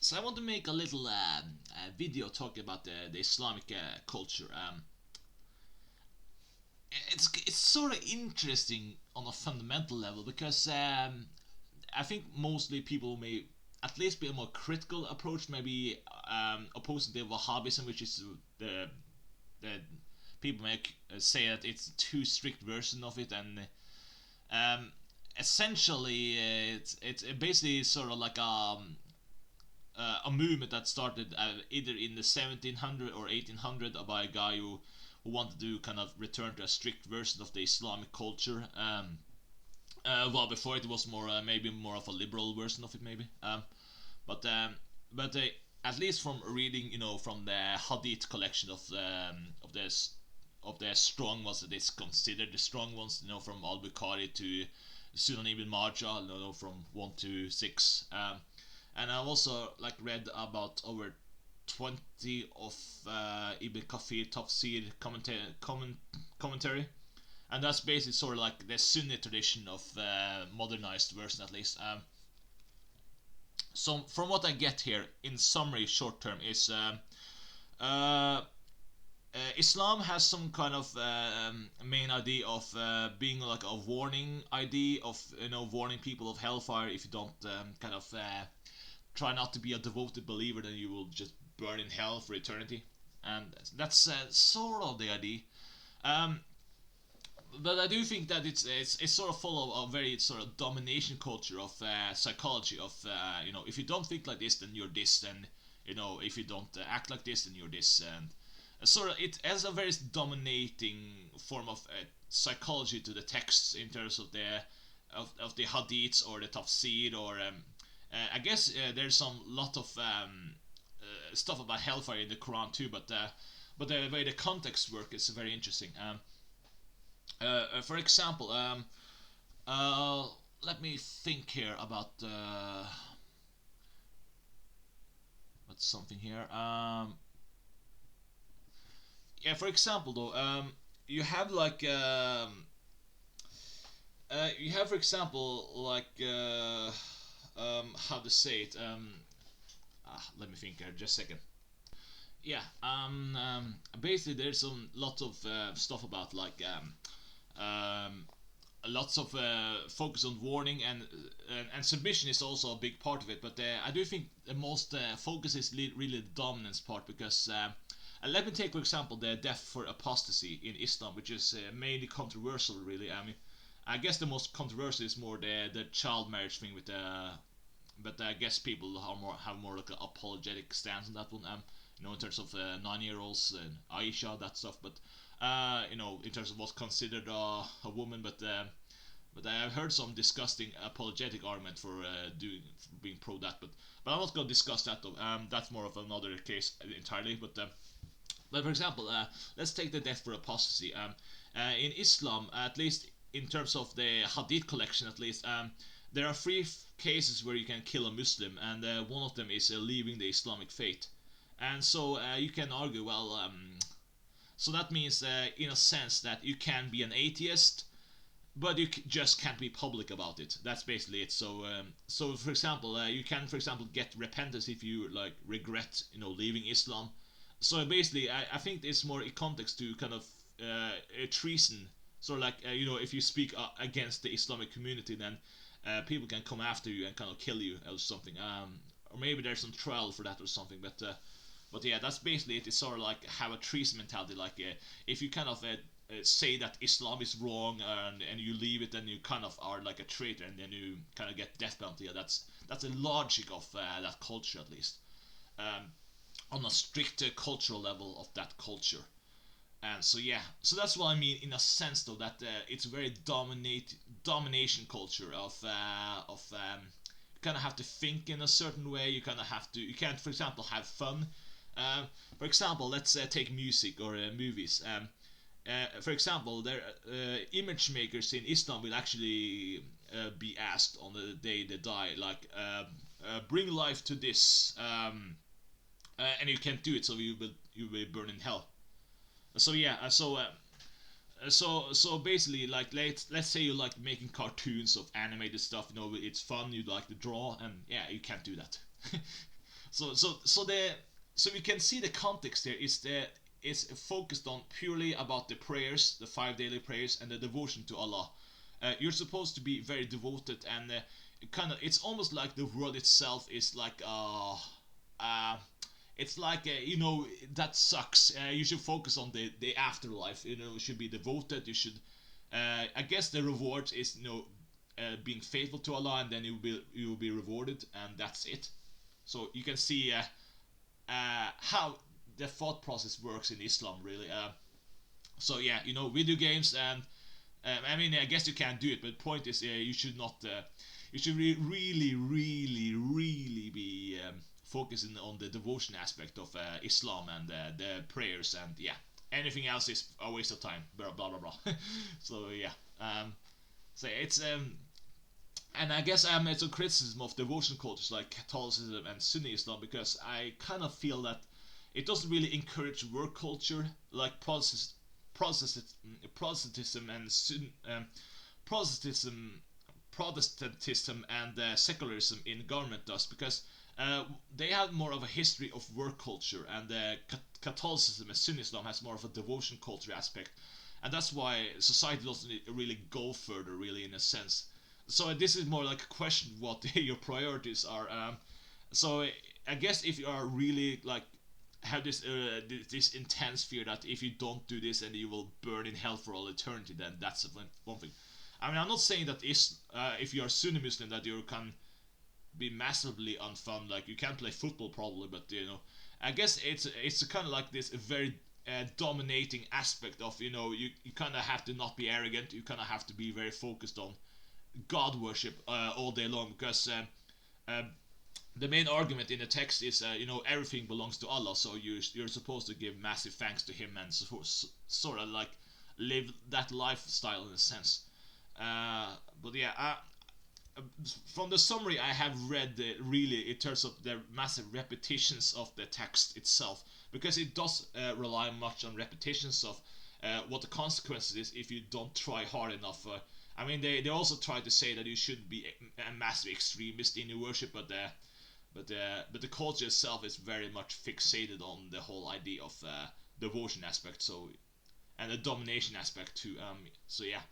So I want to make a little video talking about the Islamic culture. It's sort of interesting on a fundamental level because I think mostly people may at least be a more critical approach, maybe opposing the Wahhabism, which is the people may say that it's a too strict version of it, and um, essentially it's basically sort of like a movement that started either in the 1700 or 1800 by a guy who wanted to kind of return to a strict version of the Islamic culture. Well, before it was more maybe more of a liberal version of it, maybe. But at least from reading, from the Hadith collection of the strong ones that is considered the strong ones, from Al Bukhari to Sunan ibn Majah, from 1 to 6. And I also read about over 20 of Ibn Kathir tafsir commentary, and that's basically sort of like the Sunni tradition of modernized version at least. So from what I get here, in summary, short term, is uh, Islam has some kind of main idea of being like a warning idea of warning people of hellfire if you don't kind of try not to be a devoted believer, then you will just burn in hell for eternity, and that's sort of the idea. Um, but I do think that it's sort of full of a very sort of domination culture of psychology of if you don't think like this, then you're this, and if you don't act like this, then you're this, and sort of it has a very dominating form of psychology to the texts in terms of the hadiths or the tafsir or I guess there's some lot of stuff about hellfire in the Quran too, but the way the context work is very interesting. For example, let me think here about what's something here. Yeah, for example though, you have you have for example how to say it. Let me think here, just a second. Yeah, basically there's some lots of stuff about lots of focus on warning and submission is also a big part of it. But I do think the most focus is really the dominance part because. Let me take, for example, the death for apostasy in Islam, which is mainly controversial, really. I mean, I guess the most controversial is more the child marriage thing with the, but I guess people have more like an apologetic stance on that one. In terms of 9-year-olds and Aisha, that stuff. But in terms of what's considered a woman, but I've heard some disgusting apologetic argument for being pro that. But I'm not going to discuss that though. That's more of another case entirely. But for example, let's take the death for apostasy. In Islam, at least in terms of the Hadith collection, at least, there are three cases where you can kill a Muslim, and one of them is leaving the Islamic faith. And so you can argue, well, so that means, in a sense, that you can be an atheist, but you just can't be public about it. That's basically it. So for example, you can, for example, get repentance if you regret, leaving Islam. So basically, I think it's more in context to kind of treason. So if you speak against the Islamic community, then people can come after you and kind of kill you or something. Or maybe there's some trial for that or something. But yeah, that's basically it. It's sort of like have a treason mentality. If you kind of say that Islam is wrong and you leave it, then you kind of are like a traitor, and then you kind of get death penalty. Yeah, that's the logic of that culture, at least. On a stricter cultural level of that culture. And so yeah, so that's what I mean in a sense though, that it's a very domination culture of you kind of have to think in a certain way. You kind of have to, you can't, for example, have fun. For example, let's take music or movies. For example, there image makers in Islam will actually be asked on the day they die, bring life to this. And you can't do it, so you will burn in hell. So yeah, so basically, let's say you like making cartoons of animated stuff. It's fun. You like to draw, and yeah, you can't do that. So we can see the context here is the is focused on purely about the prayers, the 5 daily prayers, and the devotion to Allah. You're supposed to be very devoted, and it's almost like the world itself is like it's like that sucks. You should focus on the afterlife. You should be devoted. You should. I guess the reward is being faithful to Allah, and then you will be rewarded, and that's it. So you can see how the thought process works in Islam, really. So yeah, video games, and I mean, I guess you can do it, but the point is, you should not. You should really, really, really be focusing on the devotion aspect of Islam and the prayers, and yeah, anything else is a waste of time. Blah blah blah blah. So yeah, so it's and I guess it's a criticism of devotion cultures like Catholicism and Sunni Islam, because I kind of feel that it doesn't really encourage work culture like Protestantism and Protestantism, Protestantism and secularism in government does, because they have more of a history of work culture, and Catholicism and Sunni Islam has more of a devotion culture aspect, and that's why society doesn't really go further, really, in a sense. So this is more like a question what your priorities are. So I guess if you are really like have this intense fear that if you don't do this and you will burn in hell for all eternity, then that's one thing. I mean, I'm not saying that if you are Sunni Muslim that you can be massively unfun. Like you can play football probably, but I guess it's kind of like this very dominating aspect of you kind of have to not be arrogant. You kind of have to be very focused on God worship all day long, because the main argument in the text is everything belongs to Allah, so you're supposed to give massive thanks to Him and sort of like live that lifestyle in a sense. But yeah, from the summary I have read, really in terms of the massive repetitions of the text itself, because it does rely much on repetitions of what the consequences is if you don't try hard enough. I mean, they also try to say that you should be a massive extremist in your worship, but the culture itself is very much fixated on the whole idea of devotion aspect, so, and the domination aspect too. So yeah,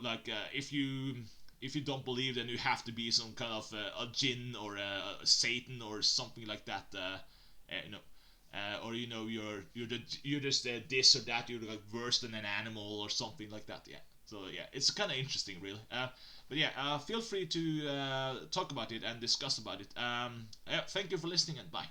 like if you don't believe, then you have to be some kind of a jinn or a Satan or something like that. Or you're just this or that. You're like worse than an animal or something like that. Yeah. So yeah, it's kind of interesting, really. But yeah, feel free to talk about it and discuss about it. Yeah, thank you for listening, and bye.